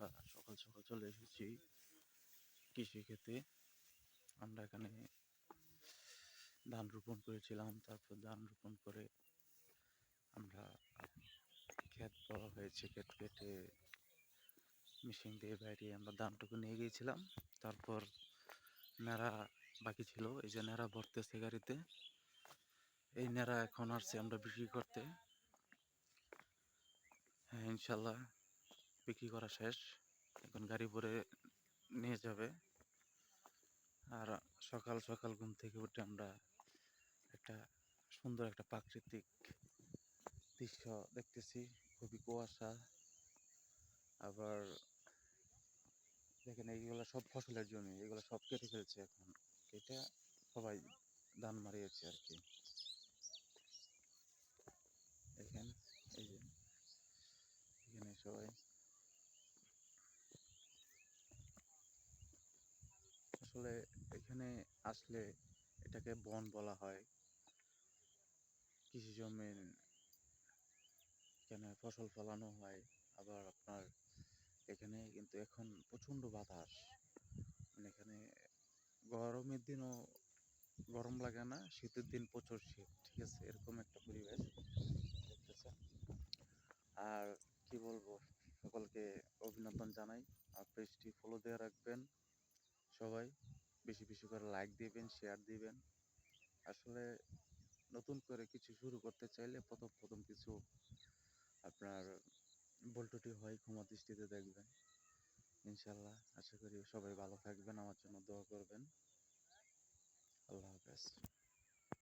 আমরা সকাল সকাল চলে এসেছি কৃষি ক্ষেতে। আমরা এখানে ধান রোপণ করেছিলাম, তারপর ধান রোপণ করে আমরা ক্ষেত বড় হয়েছে, ক্ষেত কেটে মেশিন দিয়ে বাইরে আমরা ধানটুকু নিয়ে গিয়েছিলাম। তারপর ন্যাড়া বাকি ছিল, এই যে ন্যাড়া ভরতেছে গাড়িতে। এই ন্যাড়া এখন আসছে আমরা বিক্রি করতে। হ্যাঁ, ইনশাল্লাহ বিক্রি করা শেষ, এখন গাড়ি ভরে নিয়ে যাবে। আর সকাল সকাল ঘুম থেকে উঠে আমরা একটা সুন্দর একটা প্রাকৃতিক দৃশ্য দেখতেছি। খুবই কুয়াশা, আবার দেখেন এইগুলো সব ফসলের জমি, এগুলো সব কেটে ফেলছে এখন। এটা সবাই ধান মারিয়েছে আর কি। দেখেন এই যে এখানে সবাই, আসলে এখানে আসলে এটাকে বন বলা হয়। কৃষি জমির এখানে ফসল ফলানো হয়। আবার আপনার এখানে কিন্তু এখন প্রচণ্ড বাতাস, মানে এখানে গরমের দিনও গরম লাগে না, শীতের দিন প্রচুর শীত, ঠিক আছে, এরকম একটা পরিবেশ দেখতেছেন। আর কি বলবো, সকলকে অভিনন্দন জানাই। আর পেজটি ফলো দিয়ে রাখবেন সবাই, বেশি বেশি করে লাইক দিবেন, শেয়ার দিবেন। আসলে নতুন করে কিছু শুরু করতে চাইলে প্রথম প্রথম কিছু আপনার ভুল ত্রুটি হয়, ক্ষমা দৃষ্টিতে দেখবেন। ইনশাল্লাহ আশা করি সবাই ভালো থাকবেন, আমার জন্য দোয়া করবেন। আল্লাহ হাফেজ।